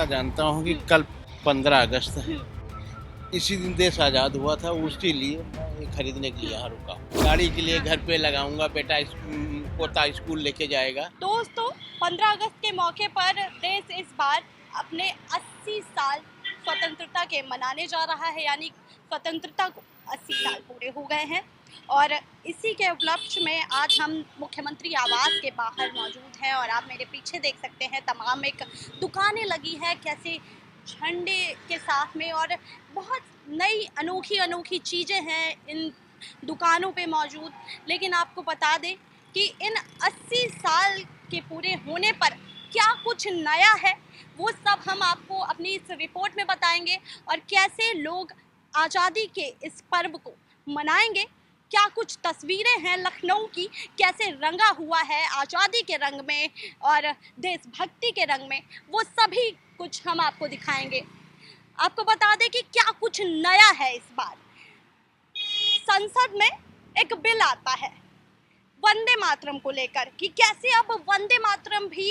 जानता हूँ कि कल 15 अगस्त है। इसी दिन देश आज़ाद हुआ था, उसी लिए मैं ये खरीदने के लिए यहाँ रुका हूँ। गाड़ी के लिए घर पे लगाऊंगा, बेटा पोता स्कूल लेके जाएगा। दोस्तों, 15 अगस्त के मौके पर देश इस बार अपने 80 साल स्वतंत्रता के मनाने जा रहा है, यानी स्वतंत्रता को 80 साल पूरे हो गए हैं। और इसी के उपलक्ष्य में आज हम मुख्यमंत्री आवास के बाहर मौजूद हैं और आप मेरे पीछे देख सकते हैं तमाम एक दुकानें लगी है कैसे झंडे के साथ में, और बहुत नई अनोखी चीज़ें हैं इन दुकानों पे मौजूद। लेकिन आपको बता दें कि इन 80 साल के पूरे होने पर क्या कुछ नया है, वो सब हम आपको अपनी इस रिपोर्ट में बताएंगे। और कैसे लोग आज़ादी के इस पर्व को मनाएंगे, क्या कुछ तस्वीरें हैं लखनऊ की, कैसे रंगा हुआ है आज़ादी के रंग में और देशभक्ति के रंग में, वो सभी कुछ हम आपको दिखाएंगे। आपको बता दें कि क्या कुछ नया है इस बार। संसद में एक बिल आता है वंदे मातरम को लेकर कि कैसे अब वंदे मातरम भी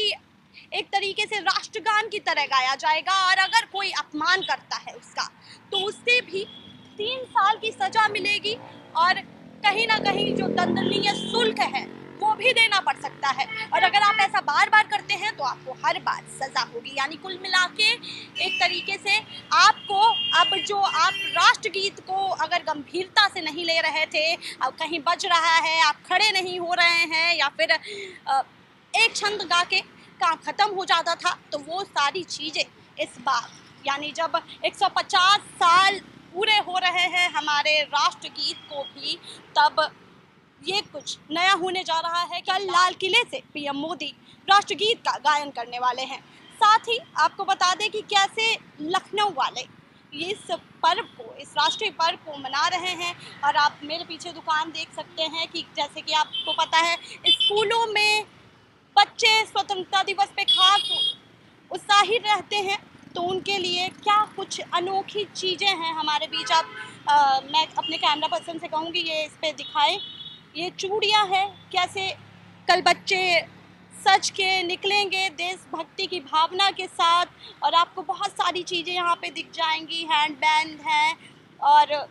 एक तरीके से राष्ट्रगान की तरह गाया जाएगा, और अगर कोई अपमान करता है उसका तो उससे भी 3 साल की सजा मिलेगी, और कहीं ना कहीं जो दंडनीय शुल्क है वो भी देना पड़ सकता है। और अगर आप ऐसा बार बार करते हैं तो आपको हर बार सजा होगी। यानी कुल मिला के एक तरीके से आपको अब जो आप राष्ट्रगीत को अगर गंभीरता से नहीं ले रहे थे, अब कहीं बज रहा है, आप खड़े नहीं हो रहे हैं, या फिर एक छंद गा के काम खत्म हो जाता था, तो वो सारी चीज़ें इस बार यानी जब 150 साल पूरे हो रहे हैं हमारे राष्ट्रगीत को भी, तब ये कुछ नया होने जा रहा है। कल लाल किले से पीएम मोदी राष्ट्रगीत का गायन करने वाले हैं। साथ ही आपको बता दें कि कैसे लखनऊ वाले इस पर्व को, इस राष्ट्रीय पर्व को मना रहे हैं। और आप मेरे पीछे दुकान देख सकते हैं कि जैसे कि आपको पता है स्कूलों में बच्चे स्वतंत्रता दिवस पे खास उत्साहित रहते हैं, तो उनके लिए क्या कुछ अनोखी चीज़ें हैं हमारे बीच। आप मैं अपने कैमरा पर्सन से कहूँगी ये इस पे दिखाएं। ये चूड़ियाँ हैं, कैसे कल बच्चे सज के निकलेंगे देशभक्ति की भावना के साथ, और आपको बहुत सारी चीज़ें यहाँ पे दिख जाएंगी। हैंड बैंड हैं और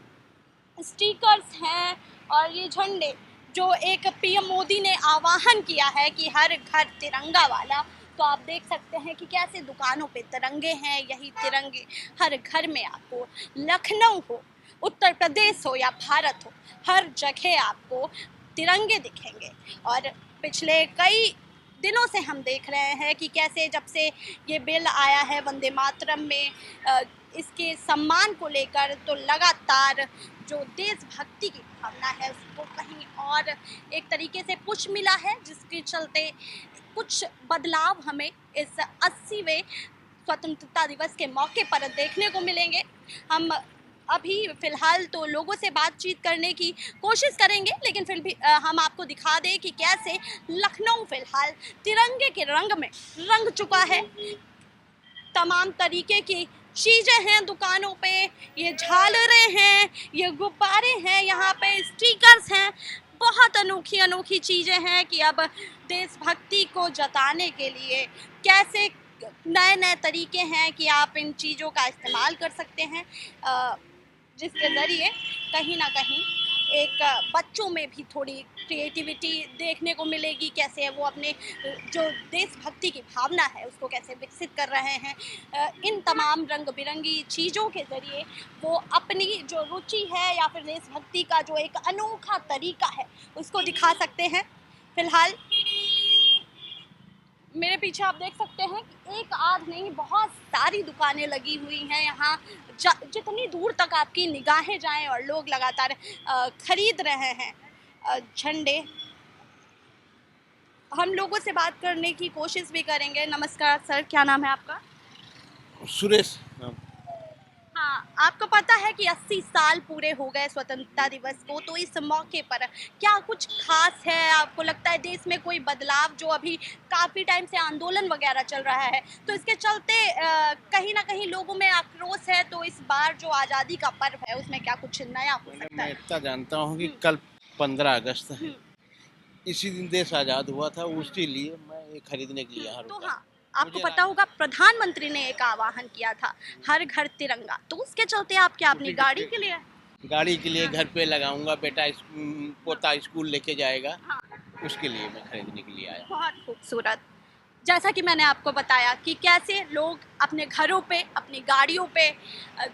स्टिकर्स हैं, और ये झंडे जो एक पीएम मोदी ने आह्वान किया है कि हर घर तिरंगा वाला, तो आप देख सकते हैं कि कैसे दुकानों पे तिरंगे हैं। यही तिरंगे हर घर में आपको, लखनऊ हो, उत्तर प्रदेश हो या भारत हो, हर जगह आपको तिरंगे दिखेंगे। और पिछले कई दिनों से हम देख रहे हैं कि कैसे जब से ये बिल आया है वंदे मातरम में, इसके सम्मान को लेकर, तो लगातार जो देशभक्ति की भावना है उसको कहीं और एक तरीके से पुश मिला है, जिसके चलते कुछ बदलाव हमें इस 80वें स्वतंत्रता दिवस के मौके पर देखने को मिलेंगे। हम अभी फ़िलहाल तो लोगों से बातचीत करने की कोशिश करेंगे, लेकिन फिर भी हम आपको दिखा दें कि कैसे लखनऊ फ़िलहाल तिरंगे के रंग में रंग चुका है। तमाम तरीके की चीज़ें हैं दुकानों पे, ये झालरें हैं, ये गुब्बारे हैं, यहाँ पे स्टिकर्स हैं, बहुत अनोखी चीज़ें हैं कि अब देशभक्ति को जताने के लिए कैसे नए तरीके हैं कि आप इन चीज़ों का इस्तेमाल कर सकते हैं, जिसके ज़रिए कहीं ना कहीं एक बच्चों में भी थोड़ी क्रिएटिविटी देखने को मिलेगी, कैसे वो अपने जो देशभक्ति की भावना है उसको कैसे विकसित कर रहे हैं। इन तमाम रंग बिरंगी चीज़ों के ज़रिए वो अपनी जो रुचि है या फिर देशभक्ति का जो एक अनोखा तरीका है उसको दिखा सकते हैं। फ़िलहाल मेरे पीछे आप देख सकते हैं कि एक आध नहीं, बहुत सारी दुकानें लगी हुई हैं यहाँ। जितनी दूर तक आपकी निगाहें जाएं और लोग लगातार खरीद रहे हैं झंडे। हम लोगों से बात करने की कोशिश भी करेंगे। नमस्कार सर, क्या नाम है आपका? सुरेश। हाँ, आपको पता है कि 80 साल पूरे हो गए स्वतंत्रता दिवस को, तो इस मौके पर क्या कुछ खास है? आपको लगता है देश में कोई बदलाव, जो अभी काफ़ी टाइम से आंदोलन वगैरह चल रहा है, तो इसके चलते कहीं ना कहीं लोगों में आक्रोश है, तो इस बार जो आज़ादी का पर्व है उसमें क्या कुछ नया हो सकता है? मैं इतना जानता हूँ कि कल 15 अगस्त है, इसी दिन देश आज़ाद हुआ था, उसी लिए मैं ये खरीदने के लिए यहाँ तो रुका। हाँ, आपको पता होगा प्रधानमंत्री ने एक आह्वान किया था, हर घर तिरंगा, तो उसके चलते आप क्या अपनी गाड़ी के लिए? गाड़ी के लिए घर पे लगाऊंगा, बेटा पोता स्कूल लेके जाएगा, हाँ। उसके लिए मैं खरीदने के लिए आया। बहुत खूबसूरत। जैसा कि मैंने आपको बताया कि कैसे लोग अपने घरों पे, अपनी गाड़ियों पे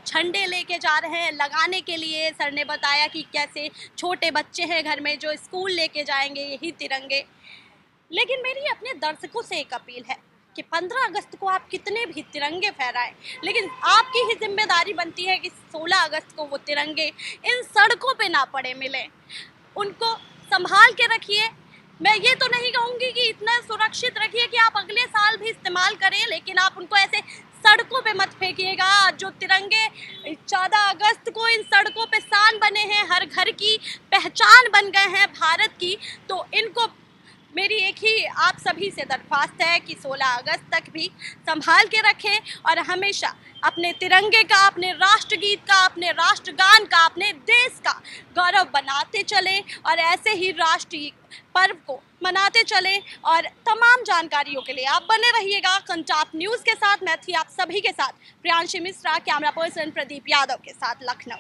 झंडे लेके जा रहे हैं लगाने के लिए। सर ने बताया कि कैसे छोटे बच्चे हैं घर में जो स्कूल लेके जाएंगे यही तिरंगे। लेकिन मेरी अपने दर्शकों से एक अपील है कि 15 अगस्त को आप कितने भी तिरंगे फहराएं, लेकिन आपकी ही जिम्मेदारी बनती है कि 16 अगस्त को वो तिरंगे इन सड़कों पे ना पड़े मिलें। उनको संभाल के रखिए। मैं ये तो नहीं कहूँगी कि इतना सुरक्षित रखिए कि आप अगले साल भी इस्तेमाल करें, लेकिन आप उनको ऐसे सड़कों पे मत फेंकिएगा। जो तिरंगे 14 अगस्त को इन सड़कों पे शान बने हैं, हर घर की पहचान बन गए हैं भारत की, तो इनको मेरी एक ही आप सभी से दरख्वास्त है कि 16 अगस्त तक भी संभाल के रखें और हमेशा अपने तिरंगे का, अपने राष्ट्रगीत का, अपने राष्ट्रगान का, अपने देश का गौरव बनाते चलें और ऐसे ही राष्ट्रीय पर्व को मनाते चलें। और तमाम जानकारियों के लिए आप बने रहिएगा कंटाप न्यूज़ के साथ। मैं थी आप सभी के साथ प्रियांशी मिश्रा, कैमरा पर्सन प्रदीप यादव के साथ, लखनऊ।